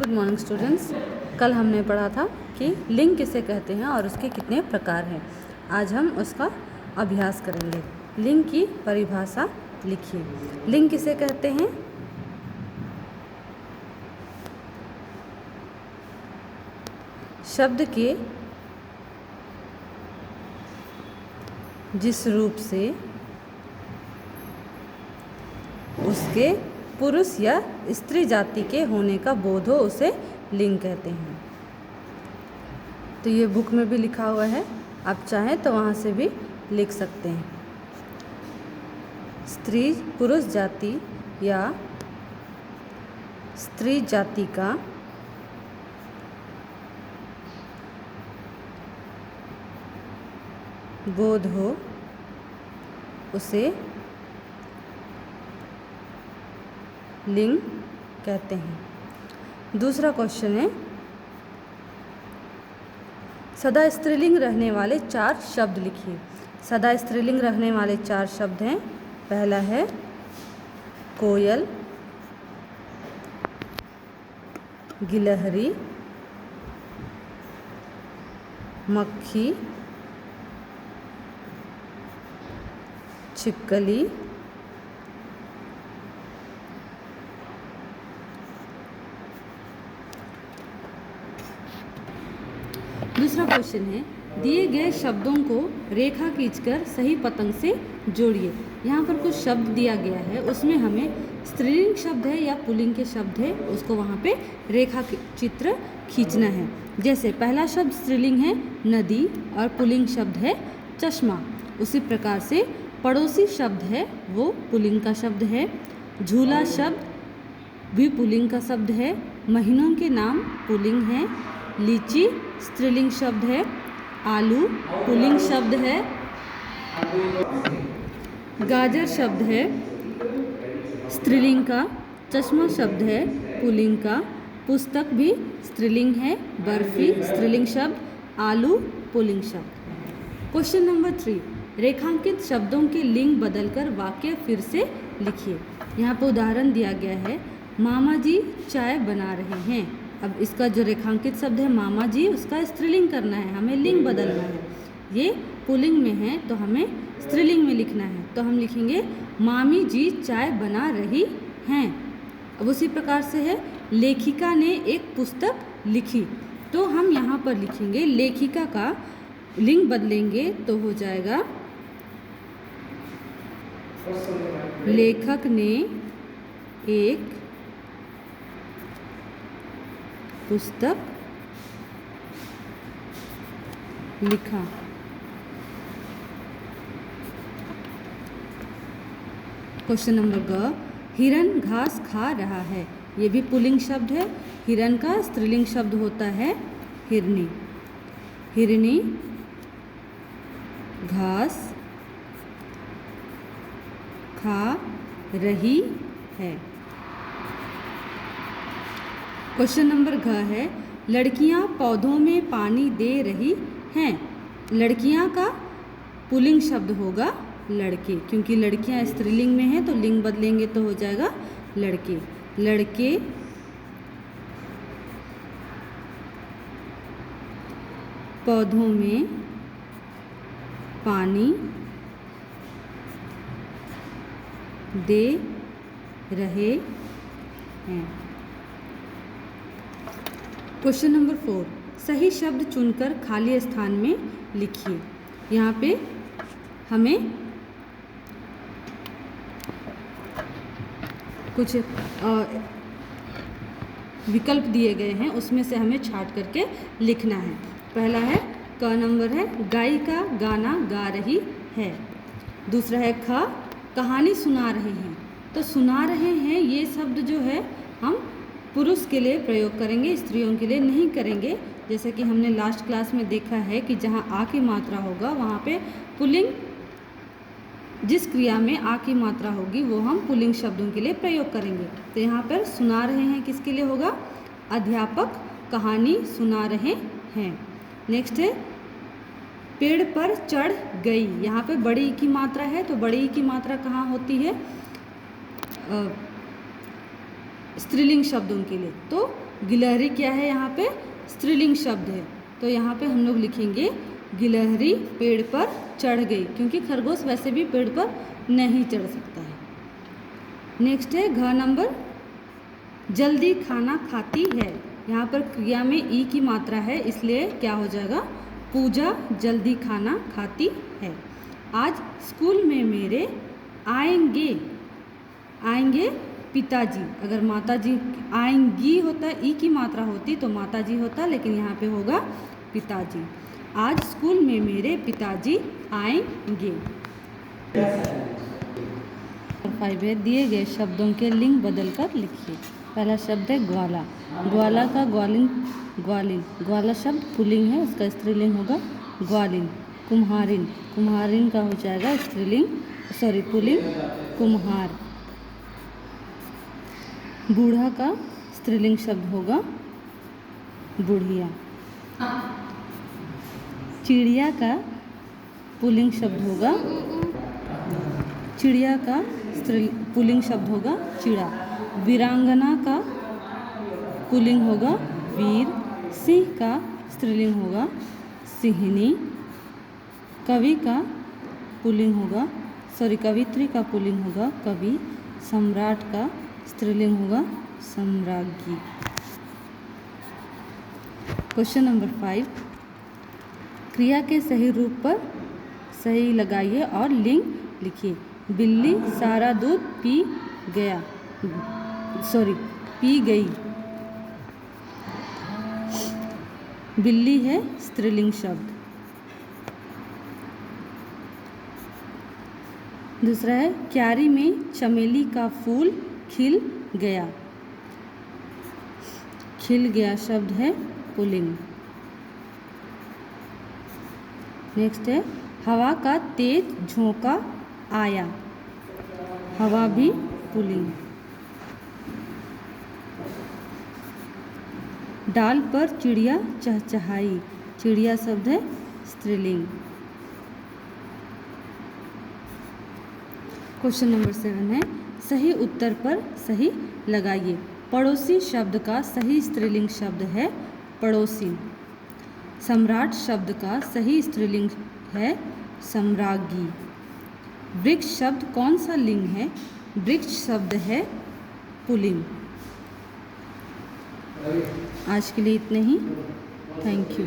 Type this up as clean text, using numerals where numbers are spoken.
Good morning students. कल हमने पढ़ा था कि लिंग किसे कहते हैं और उसके कितने प्रकार हैं। आज हम उसका अभ्यास करेंगे। लिंग की परिभाषा लिखिए। लिंग किसे कहते हैं? शब्द के जिस रूप से उसके पुरुष या स्त्री जाति के होने का बोध हो उसे लिंग कहते हैं। तो ये बुक में भी लिखा हुआ है, आप चाहें तो वहाँ से भी लिख सकते हैं। स्त्री पुरुष जाति या स्त्री जाति का बोध हो उसे लिंग कहते हैं। दूसरा क्वेश्चन है, सदा स्त्रीलिंग रहने वाले 4 शब्द लिखिए। सदा स्त्रीलिंग रहने वाले 4 शब्द हैं। पहला है कोयल, गिलहरी, मक्खी, छिपकली, दूसरा क्वेश्चन है, दिए गए शब्दों को रेखा खींचकर सही पतंग से जोड़िए। यहाँ पर कुछ शब्द दिया गया है, उसमें हमें स्त्रीलिंग शब्द है या पुल्लिंग के शब्द है उसको वहाँ पे रेखा चित्र खींचना है। जैसे पहला शब्द स्त्रीलिंग है नदी और पुल्लिंग शब्द है चश्मा। उसी प्रकार से पड़ोसी शब्द है वो पुल्लिंग का शब्द है। झूला शब्द भी पुल्लिंग का शब्द है। महीनों के नाम पुल्लिंग है। लीची स्त्रीलिंग शब्द है। आलू पुल्लिंग शब्द है। गाजर शब्द है स्त्रीलिंग का। चश्मा शब्द है पुल्लिंग का। पुस्तक भी स्त्रीलिंग है। बर्फी स्त्रीलिंग शब्द। आलू पुल्लिंग शब्द। क्वेश्चन नंबर 3, रेखांकित शब्दों के लिंग बदलकर वाक्य फिर से लिखिए। यहाँ पर उदाहरण दिया गया है, मामा जी चाय बना रहे हैं। अब इसका जो रेखांकित शब्द है मामा जी, उसका स्त्रीलिंग करना है, हमें लिंग बदलना है। ये पुल्लिंग में है तो हमें स्त्रीलिंग में लिखना है, तो हम लिखेंगे मामी जी चाय बना रही हैं। अब उसी प्रकार से है, लेखिका ने एक पुस्तक लिखी, तो हम यहाँ पर लिखेंगे लेखिका का लिंग बदलेंगे तो हो जाएगा लेखक ने एक पुस्तक लिखा। क्वेश्चन नंबर ग, हिरन घास खा रहा है। ये भी पुल्लिंग शब्द है। हिरन का स्त्रीलिंग शब्द होता है हिरनी। हिरनी घास खा रही है। क्वेश्चन नंबर घ है, लड़कियां पौधों में पानी दे रही हैं। लड़कियां का पुल्लिंग शब्द होगा लड़के, क्योंकि लड़कियां स्त्रीलिंग में हैं तो लिंग बदलेंगे तो हो जाएगा लड़के। लड़के पौधों में पानी दे रहे हैं। क्वेश्चन नंबर 4, सही शब्द चुनकर खाली स्थान में लिखिए। यहाँ पे हमें कुछ विकल्प दिए गए हैं, उसमें से हमें छांट करके लिखना है। पहला है क नंबर है, गायिका गाना गा रही है। दूसरा है ख, कहानी सुना रहे हैं। तो सुना रहे हैं ये शब्द जो है हम पुरुष के लिए प्रयोग करेंगे, स्त्रियों के लिए नहीं करेंगे। जैसे कि हमने लास्ट क्लास में देखा है कि जहाँ आ की मात्रा होगा वहाँ पे पुल्लिंग, जिस क्रिया में आ की मात्रा होगी वो हम पुल्लिंग शब्दों के लिए प्रयोग करेंगे। तो यहाँ पर सुना रहे हैं किसके लिए होगा? अध्यापक कहानी सुना रहे हैं। नेक्स्ट है पेड़ पर चढ़ गई। यहाँ पे बड़ी ई की मात्रा है, तो बड़ी ई की मात्रा कहाँ होती है? स्त्रीलिंग शब्दों के लिए। तो गिलहरी क्या है यहाँ पे? स्त्रीलिंग शब्द है। तो यहाँ पे हम लोग लिखेंगे गिलहरी पेड़ पर चढ़ गई, क्योंकि खरगोश वैसे भी पेड़ पर नहीं चढ़ सकता है। नेक्स्ट है घ नंबर, जल्दी खाना खाती है। यहाँ पर क्रिया में ई की मात्रा है, इसलिए क्या हो जाएगा? पूजा जल्दी खाना खाती है। आज स्कूल में मेरे आएंगे, आएंगे पिताजी। अगर माताजी आएंगी होता, ई की मात्रा होती तो माताजी होता, लेकिन यहाँ पे होगा पिताजी। आज स्कूल में मेरे पिताजी आएंगे। 5 है, दिए गए शब्दों के लिंग बदलकर लिखिए। पहला शब्द है ग्वाला। ग्वाला का ग्वालिन, ग्वालिन। ग्वाला शब्द पुल्लिंग है, उसका स्त्रीलिंग होगा ग्वालिन। कुम्हारिन, कुम्हारिन का हो जाएगा स्त्रीलिंग, सॉरी पुल्लिंग कुम्हार। बूढ़ा का स्त्रीलिंग शब्द होगा बुढ़िया। चिड़िया का पुल्लिंग शब्द होगा, चिड़िया का पुल्लिंग शब्द होगा चिड़ा। वीरांगना का पुल्लिंग होगा वीर। सिंह का स्त्रीलिंग होगा सिंहनी। कवि का पुल्लिंग होगा, सॉरी कवित्री का पुल्लिंग होगा कवि। सम्राट का स्त्रीलिंग होगा सम्राज्ञी। क्वेश्चन नंबर 5, क्रिया के सही रूप पर सही लगाइए और लिंग लिखिए। बिल्ली सारा दूध पी गया, सॉरी पी गई। बिल्ली है स्त्रीलिंग शब्द। दूसरा है क्यारी में चमेली का फूल खिल गया। खिल गया शब्द है पुल्लिंग। नेक्स्ट है हवा का तेज झोंका आया। हवा भी पुल्लिंग। डाल पर चिड़िया चहचहाई। चिड़िया शब्द है स्त्रीलिंग। क्वेश्चन नंबर 7 है सही उत्तर पर सही लगाइए। पड़ोसी शब्द का सही स्त्रीलिंग शब्द है पड़ोसी। सम्राट शब्द का सही स्त्रीलिंग है सम्राज्ञी। वृक्ष शब्द कौन सा लिंग है? वृक्ष शब्द है पुल्लिंग। आज के लिए इतने ही। Thank you.